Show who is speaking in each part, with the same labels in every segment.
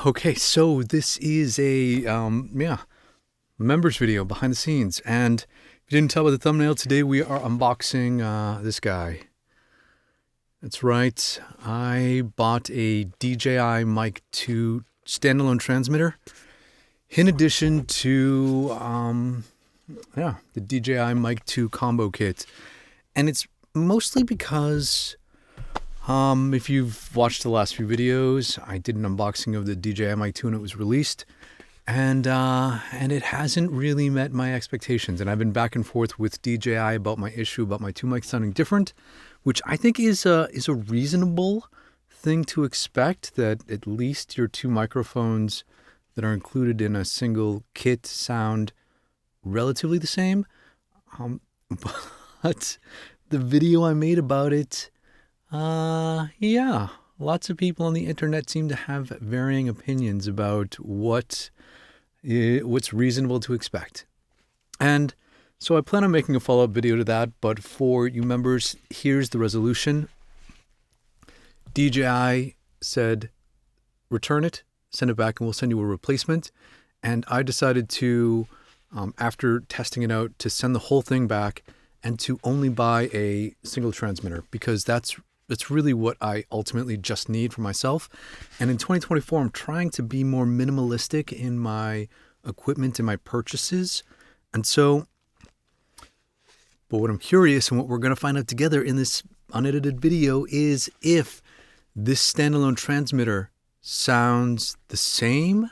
Speaker 1: Okay, so this is a members video behind the scenes, and if you didn't tell by the thumbnail, today we are unboxing this guy. That's right, I bought a DJI Mic 2 standalone transmitter in addition to the DJI Mic 2 combo kit, and it's mostly because if you've watched the last few videos, I did an unboxing of the DJI Mic 2 when it was released, and it hasn't really met my expectations. And I've been back and forth with DJI about my issue about my two mics sounding different, which I think is a reasonable thing to expect, that at least your two microphones that are included in a single kit sound relatively the same. But the video I made about it, lots of people on the internet seem to have varying opinions about what's reasonable to expect. And so I plan on making a follow-up video to that, but for you members, here's the resolution. DJI said, return it, send it back, and we'll send you a replacement. And I decided to, after testing it out, to send the whole thing back and to only buy a single transmitter, because that's really what I ultimately just need for myself. And in 2024, I'm trying to be more minimalistic in my equipment and my purchases. And so, but what I'm curious and what we're going to find out together in this unedited video is if this standalone transmitter sounds the same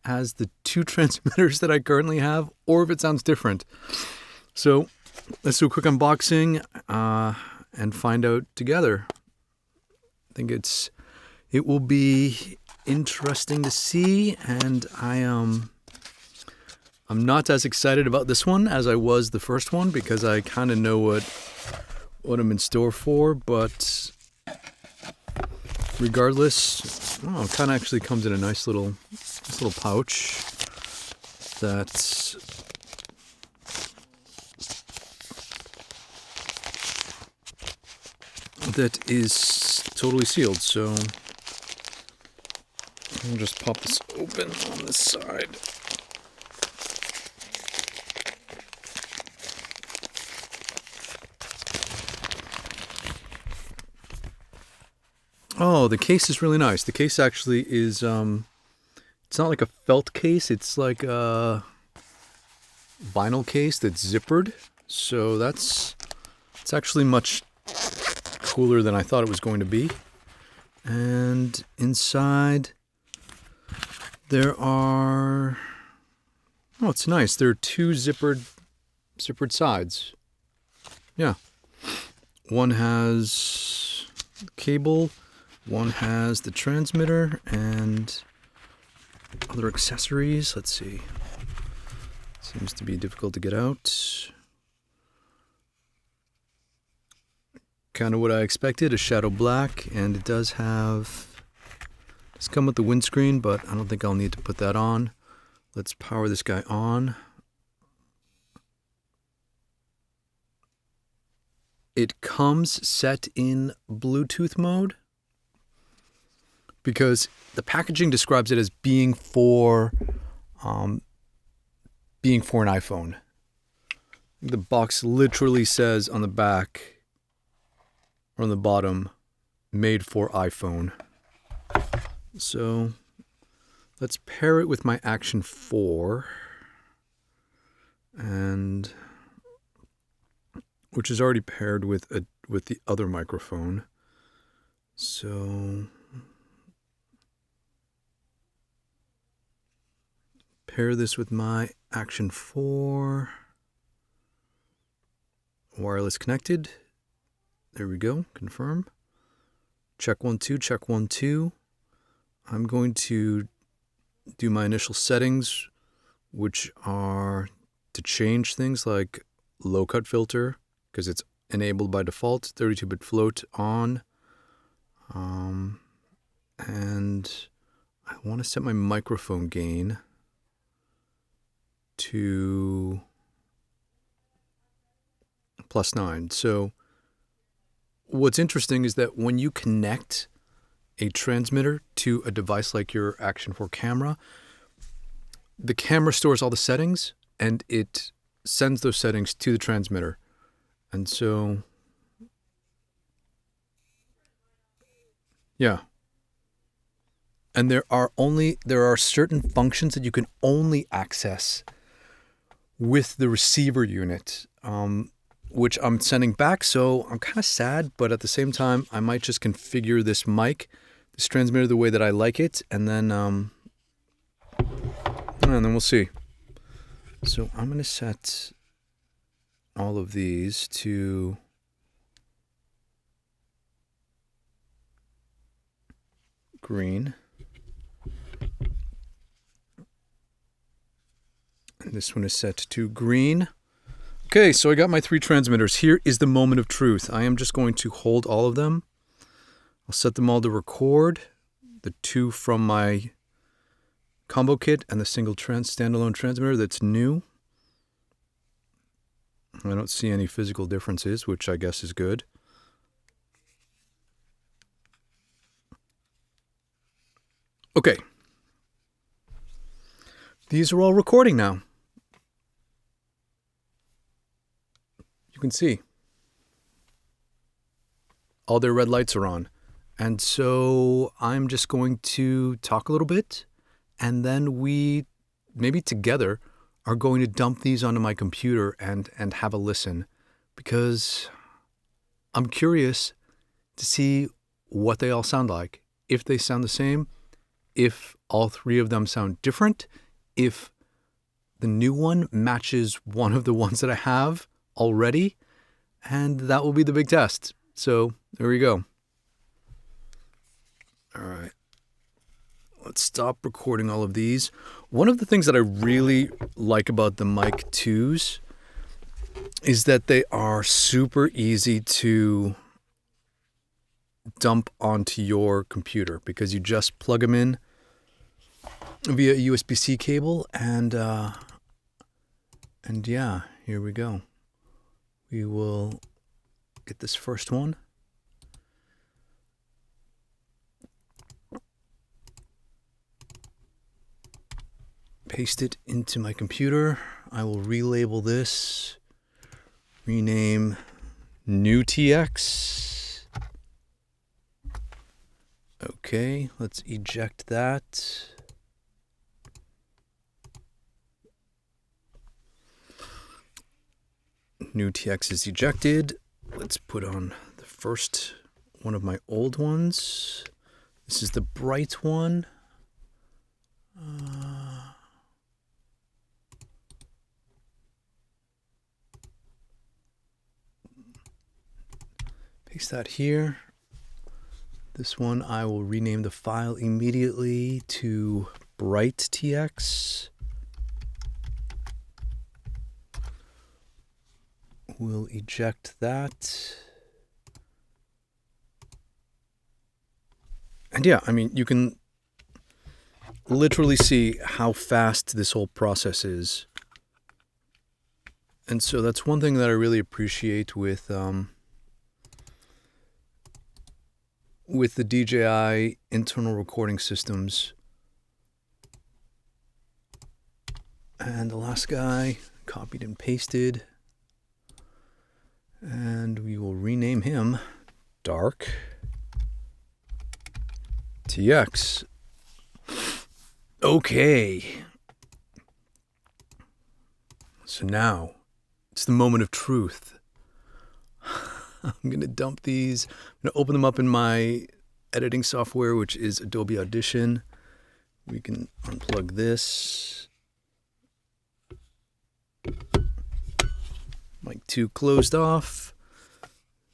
Speaker 1: as the two transmitters that I currently have, or if it sounds different. So let's do a quick unboxing and find out together. I think it will be interesting to see, and I'm not as excited about this one as I was the first one, because I kind of know what I'm in store for. But regardless, it kind of actually comes in a nice little pouch that is totally sealed. So I'll just pop this open on this side. Oh, the case is really nice. The case actually is, it's not like a felt case. It's like a vinyl case that's zippered. So it's actually much cooler than I thought it was going to be. And inside there are, it's nice. There are two zippered sides. Yeah. One has cable, one has the transmitter and other accessories. Let's see. Seems to be difficult to get out. Kind of what I expected, a shadow black, and it does come with the windscreen, but I don't think I'll need to put that on. Let's power this guy on. It comes set in Bluetooth mode, because the packaging describes it as being for an iPhone. The box literally says on the back or on the bottom, made for iPhone. So let's pair it with my Action 4, and which is already paired with the other microphone. So pair this with my Action 4. Wireless connected. There we go. Confirm. Check 1 2. Check 1 2. I'm going to do my initial settings, which are to change things like low cut filter, because it's enabled by default, 32-bit float on. And I want to set my microphone gain to +9. So what's interesting is that when you connect a transmitter to a device like your Action 4 camera, the camera stores all the settings and it sends those settings to the transmitter. And so, yeah. And there are certain functions that you can only access with the receiver unit, which I'm sending back. So I'm kind of sad, but at the same time, I might just configure this transmitter the way that I like it, and then we'll see. So I'm going to set all of these to green. And this one is set to green. Okay, so I got my 3 transmitters. Here is the moment of truth. I am just going to hold all of them. I'll set them all to record. The 2 from my combo kit and the single standalone transmitter that's new. I don't see any physical differences, which I guess is good. Okay. These are all recording now. You can see all their red lights are on. And so I'm just going to talk a little bit, and then we maybe together are going to dump these onto my computer and have a listen, because I'm curious to see what they all sound like. If they sound the same, if all 3 of them sound different, if the new one matches one of the ones that I have already, and that will be the big test. So there we go. All right. Let's stop recording all of these. One of the things that I really like about the Mic 2s is that they are super easy to dump onto your computer, because you just plug them in via a USB-C cable, and yeah, here we go. We will get this first one. Paste it into my computer. I will relabel this. Rename New TX. Okay, let's eject that. New TX is ejected. Let's put on the first one of my old ones. This is the bright one. Paste that here. This one I will rename the file immediately to Bright TX. We'll eject that. And yeah, I mean, you can literally see how fast this whole process is. And so that's one thing that I really appreciate with the DJI internal recording systems. And the last guy, copied and pasted. And we will rename him Dark TX. Okay. So now it's the moment of truth. I'm going to dump these. I'm going to open them up in my editing software, which is Adobe Audition. We can unplug this. Mic 2 closed off.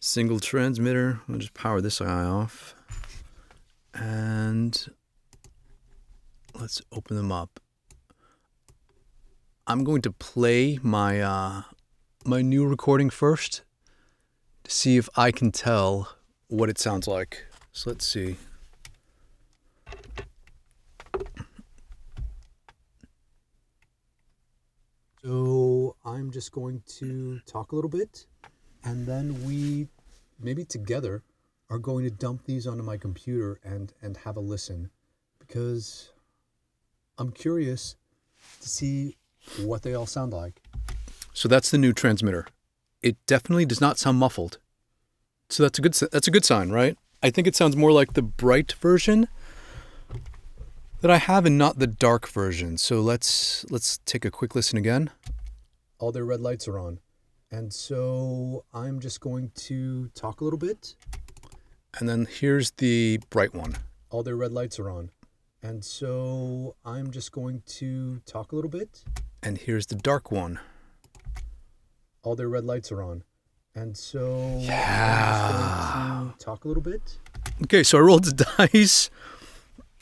Speaker 1: Single transmitter. I'll just power this guy off. And let's open them up. I'm going to play my my new recording first to see if I can tell what it sounds like. So let's see. So I'm just going to talk a little bit, and then we maybe together are going to dump these onto my computer and have a listen, because I'm curious to see what they all sound like. So that's the new transmitter. It definitely does not sound muffled. So that's a good sign, right? I think it sounds more like the bright version that I have and not the dark version. So let's take a quick listen again. All their red lights are on. And so I'm just going to talk a little bit. And then here's the bright one. All their red lights are on. And so I'm just going to talk a little bit. And here's the dark one. All their red lights are on. And so I'm just going to talk a little bit. Okay, so I rolled the dice.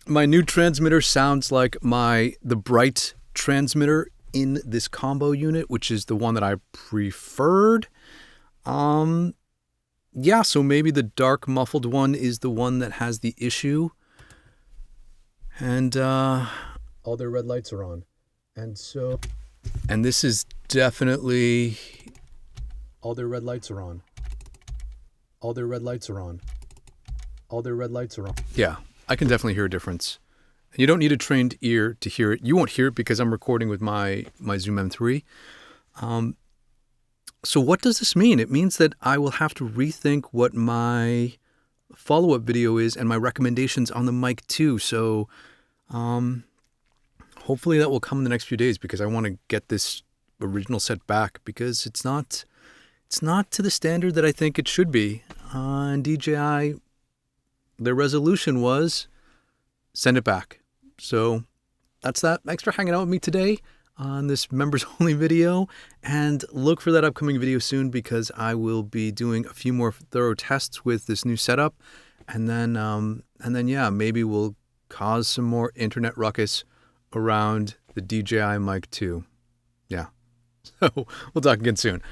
Speaker 1: My new transmitter sounds like the bright transmitter in this combo unit, which is the one that I preferred. Yeah, so maybe the dark muffled one is the one that has the issue. And all their red lights are on. And this is definitely all their red lights are on. All their red lights are on. All their red lights are on. Yeah, I can definitely hear a difference. You don't need a trained ear to hear it. You won't hear it because I'm recording with my Zoom M3. So what does this mean? It means that I will have to rethink what my follow-up video is and my recommendations on the mic too. So hopefully that will come in the next few days, because I want to get this original set back, because it's not to the standard that I think it should be. And DJI, their resolution was send it back. So that's that. Thanks for hanging out with me today on this members only video, and look for that upcoming video soon, because I will be doing a few more thorough tests with this new setup, and then yeah, maybe we'll cause some more internet ruckus around the DJI Mic 2. Yeah. So we'll talk again soon.